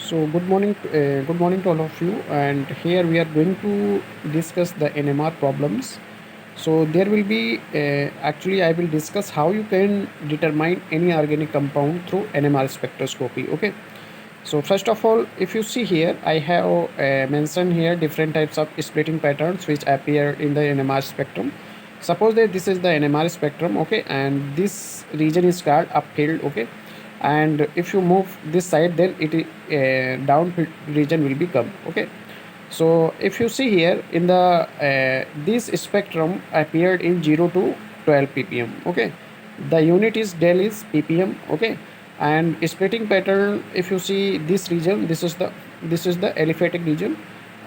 Good morning to all of you. And here we are going to discuss the NMR problems. So there will be actually I will discuss how you can determine any organic compound through NMR spectroscopy. Okay. So first of all, if you see here, I have mentioned here different types of splitting patterns which appear in the NMR spectrum. Suppose that this is the NMR spectrum, okay, and this region is called upfield, okay, and if you move this side, then it downfield region will become, okay. So if you see here in the this spectrum appeared in 0 to 12 ppm, okay. The unit is del is ppm, okay. And splitting pattern, if you see this region, this is the aliphatic region,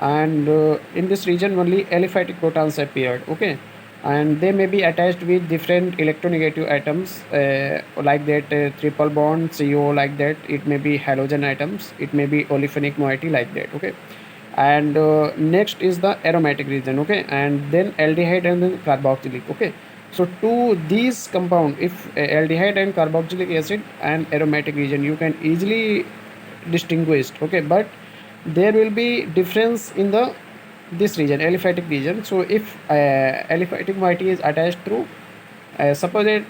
and in this region only aliphatic protons appeared, okay. And they may be attached with different electronegative atoms, like that triple bond CO, like that it may be halogen atoms, it may be olefinic moiety, like that, okay. And next is the aromatic region, okay, and then aldehyde and then carboxylic, okay. So to these compound, if aldehyde and carboxylic acid and aromatic region, you can easily distinguish, okay. But there will be difference in the this region, aliphatic region. So if aliphatic moiety is attached through, suppose that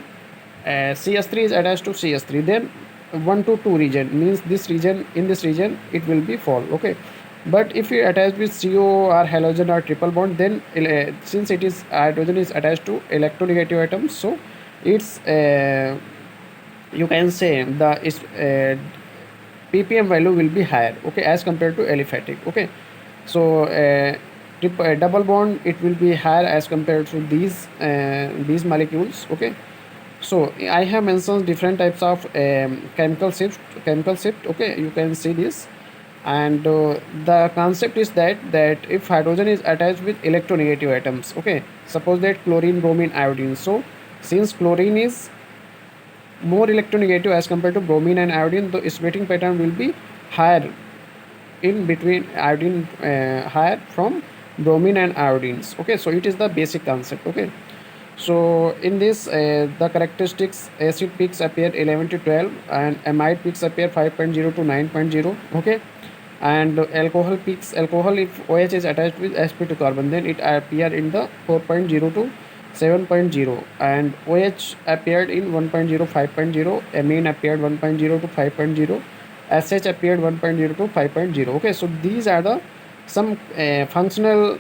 CS3 is attached to CS3, then 1 to 2 region means this region, in this region it will be fall, okay. But if you attach with CO or halogen or triple bond, then since it is hydrogen is attached to electronegative atoms, so it's you can say the ppm value will be higher, okay, as compared to aliphatic, okay. So double bond, it will be higher as compared to these molecules, okay. So I have mentioned different types of chemical shift, okay, you can see this. And the concept is that if hydrogen is attached with electronegative atoms, okay, suppose that chlorine, bromine, iodine. So since chlorine is more electronegative as compared to bromine and iodine, the splitting pattern will be higher in between iodine, higher from bromine and iodines, okay. So it is the basic concept, okay. So in this the characteristics, acid peaks appear 11 to 12 and amide peaks appear 5.0 to 9.0, okay. And alcohol peaks, alcohol, if OH is attached with sp2 carbon, then it appear in the 4.0 to 7.0, and OH appeared in 1.0, 5.0, amine appeared 1.0 to 5.0, SH appeared 1.0 to 5.0, okay. So these are the some functional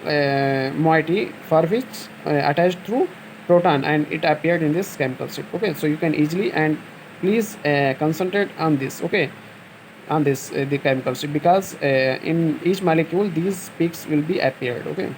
moiety for which attached through proton, and it appeared in this chemical strip, okay. So you can easily, and please concentrate on this, okay, on this the chemical strip, because in each molecule these peaks will be appeared, okay.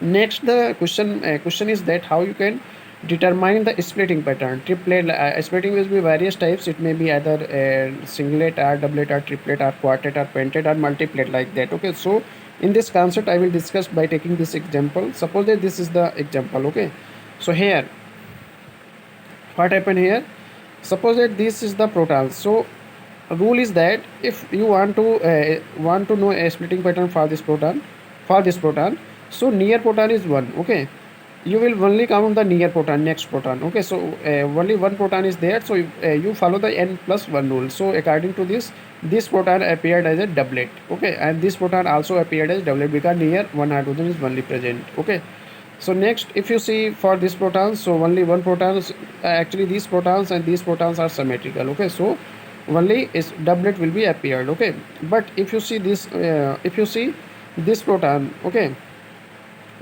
Next, the question is that how you can determine the splitting pattern. Triplet splitting will be various types. It may be either singlet or doublet or triplet or quartet or pentet or multiplet, like that, okay. So in this concept I will discuss by taking this example. Suppose that this is the example, okay. So here what happened here, suppose that this is the proton. So rule is that if you want to know a splitting pattern for this proton, so near proton is 1, okay. You will only count the near proton, next proton, okay. So only one proton is there, so you follow the n plus 1 rule. So according to this proton appeared as a doublet, okay, and this proton also appeared as doublet because near one hydrogen is only present, okay. So next, if you see for this proton, so only one protons, actually these protons and these protons are symmetrical, okay. So only is doublet will be appeared, okay. But if you see this, if you see this proton, okay.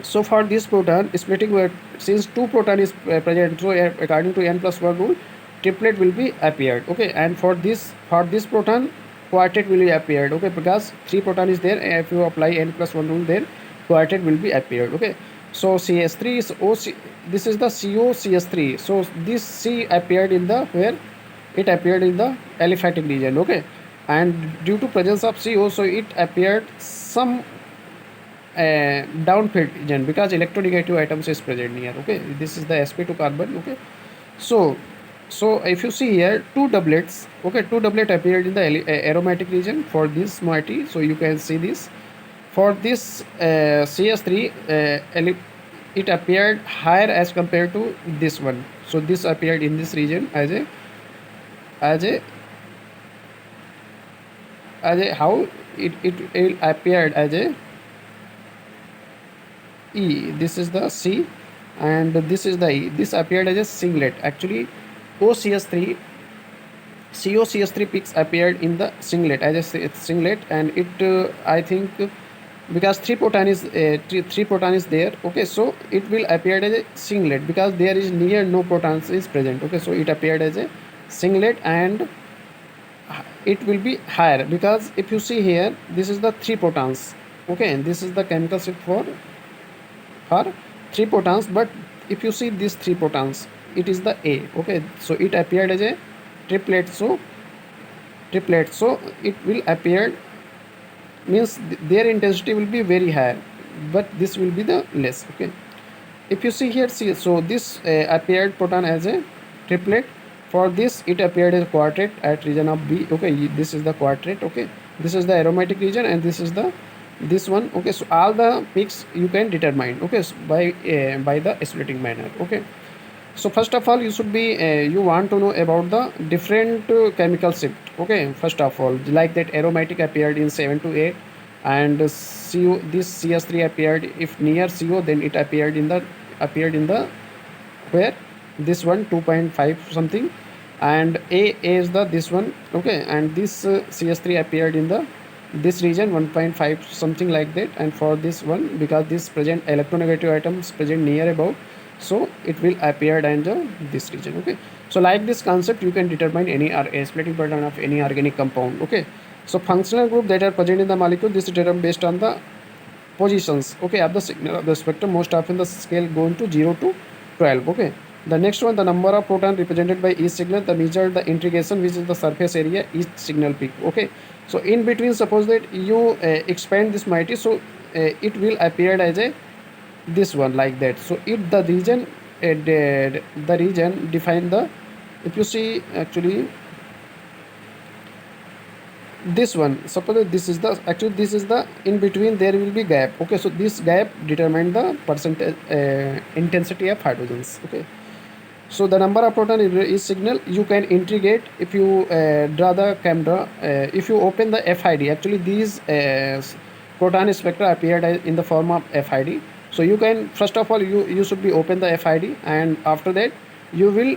So for this proton splitting, since two proton is present, so according to n plus 1 rule, triplet will be appeared, okay. And for this proton, quartet will be appeared, okay, because three proton is there. If you apply n plus 1 rule, then quartet will be appeared, okay. So CS3 is OC, this is the COCS3. So this C appeared in the where it appeared in the aliphatic region, okay. And due to presence of CO, so it appeared some downfield region because electronegative atoms is present here, okay. This is the sp2 carbon, okay. So if you see here two doublets, okay, two doublet appeared in the aromatic region for this moiety. So you can see this for this CS3, it appeared higher as compared to this one. So this appeared in this region as a as a how it will appeared as a E. This is the C, and this is the E. This appeared as a singlet. Actually, OCS3 COCS3 peaks appeared in the singlet as a singlet, and it I think because three proton is there. Okay, so it will appear as a singlet because there is near no protons is present. Okay, so it appeared as a singlet, and it will be higher because if you see here, this is the three protons. Okay, and this is the chemical shift for three protons, but if you see these three protons, it is the A. Okay, so it appeared as a triplet. So it will appear, means their intensity will be very high, but this will be the less. Okay, if you see here, see, so this appeared proton as a triplet. For this it appeared as a quartet at region of B. Okay, this is the quartet. Okay, this is the aromatic region, and this is the this one. Okay, so all the peaks you can determine. Okay, so by the splitting manner. Okay, so first of all, you should be you want to know about the different chemical shift. Okay, first of all, like that aromatic appeared in 7 to 8, and CO, this CS3 appeared if near CO, then it appeared in the where this one 2.5 something, and A is the this one. Okay, and this CS3 appeared in the this region 1.5 something like that, and for this one, because this present electronegative atoms present near about, so it will appear in this region. Okay, so like this concept you can determine any splitting pattern of any organic compound. Okay, so functional group that are present in the molecule, this is determined based on the positions, okay, of the signal of the spectrum. Most often the scale going to 0 to 12. Okay, the next one, the number of proton represented by each signal, the measure the integration, which is the surface area each signal peak. Okay, so in between, suppose that you expand this mighty, so it will appear as a this one like that. So it the region the region define the, if you see actually this one, suppose that this is the actually this is the in between, there will be gap. Okay, so this gap determine the percentage intensity of hydrogens. Okay, so the number of proton is signal you can integrate if you draw the camera. If you open the FID, actually these proton spectra appeared in the form of FID. So you can, first of all, you should be open the FID, and after that you will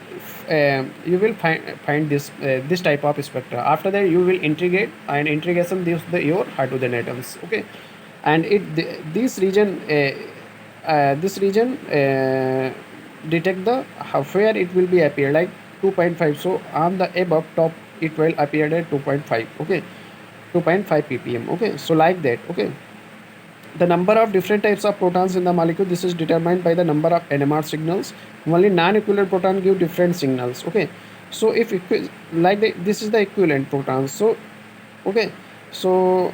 find this type of spectra. After that you will integrate, and integration gives your hydrogen atoms. Okay, and this region detect the where it will be appear like 2.5. So on the above top it will appear at 2.5. Okay, 2.5 ppm. Okay, so like that. Okay, the number of different types of protons in the molecule, this is determined by the number of NMR signals. Only non-equivalent proton give different signals. Okay, so if like this is the equivalent protons. So okay, so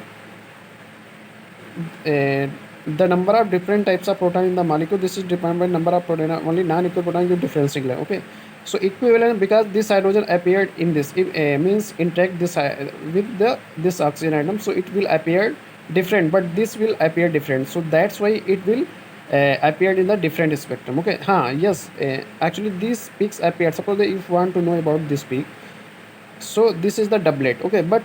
the number of different types of proton in the molecule, this is determined by number of proton. Only non-equivalent proton give different signal. Okay, so equivalent because this hydrogen appeared in this, it means interact this with the this oxygen atom, so it will appear different, but this will appear different. So that's why it will appear in the different spectrum. Okay, yes, actually these peaks appear. Suppose that if you want to know about this peak, so this is the doublet. Okay, but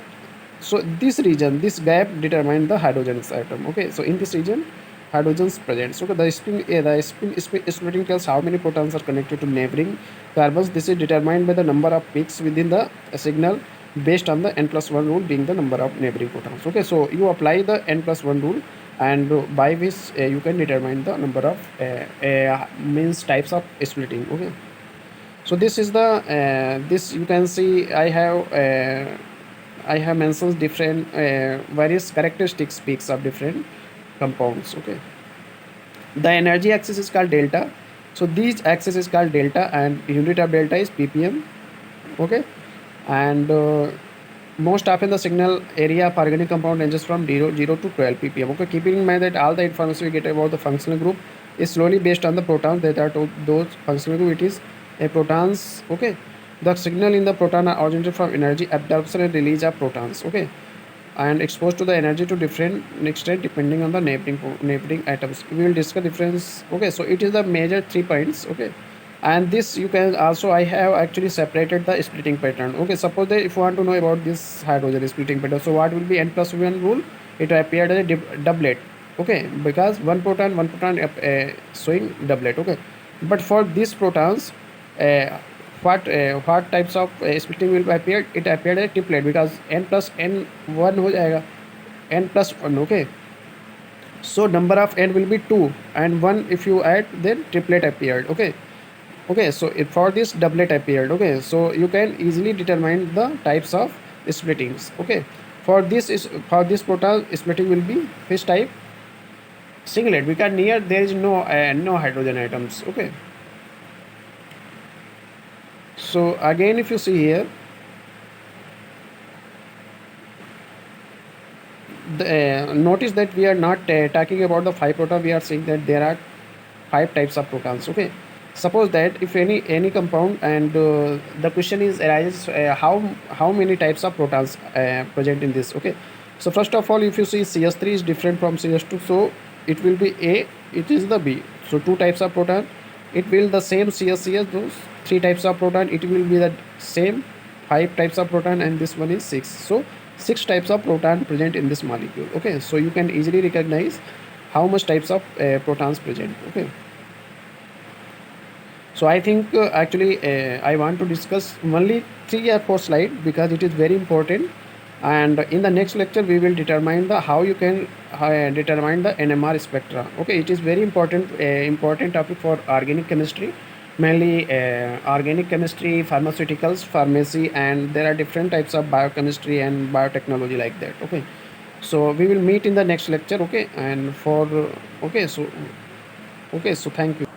so this region, this gap determine the hydrogen atom. Okay, so in this region hydrogens present. So the spin splitting tells how many protons are connected to neighboring carbons. This is determined by the number of peaks within the signal based on the n+1 rule, being the number of neighboring protons. Okay, so you apply the n+1 rule, and by which you can determine the number of means types of splitting. Okay, so this is the this you can see I have mentioned different various characteristics peaks of different compounds. Okay, the energy axis is called delta. So these axis is called delta, and unit of delta is ppm. Okay, and most often the signal area of organic compound ranges from 0 to 12 ppm. Okay, keeping in mind that all the information we get about the functional group is slowly based on the protons that are to those functional group. It is a protons. Okay, the signal in the proton are originated from energy absorption and release of protons. Okay, and exposed to the energy to different extent depending on the neighboring atoms. We will discuss difference. Okay, so it is the major 3 points. Okay, And this you can also, I have actually separated the splitting pattern. Okay, suppose that if you want to know about this hydrogen splitting pattern, so what will be n plus 1 rule? It appeared as a doublet. Okay, because one proton showing doublet. Okay, but for these protons, uh, what types of splitting will appear? It appeared as triplet, because n plus n 1 हो जाएगा, n plus 1. Okay, so number of n will be 2, and 1 if you add, then triplet appeared. Okay, okay, so for this doublet appeared. Okay, so you can easily determine the types of splittings. Okay, for this is, for this proton splitting will be which type? Singlet, because near there is no hydrogen atoms. Okay, so again if you see here, notice that we are not talking about the 5 proton, we are saying that there are 5 types of protons. Okay, suppose that if any compound, and the question is arises, how many types of protons present in this. Okay, so first of all, if you see cs3 is different from cs2, so it will be a, it is the b, so 2 types of proton. It will the same cs those 3 types of proton, it will be the same 5 types of proton, and this one is 6. So 6 types of proton present in this molecule. Okay, so you can easily recognize how much types of protons present. Okay, so I think actually I want to discuss only 3 or 4 slides, because it is very important. And in the next lecture we will determine the how you can determine the NMR spectra. Okay, it is very important topic for organic chemistry, mainly organic chemistry, pharmaceuticals, pharmacy, and there are different types of biochemistry and biotechnology like that. Okay, so we will meet in the next lecture. Okay, and for okay, so thank you.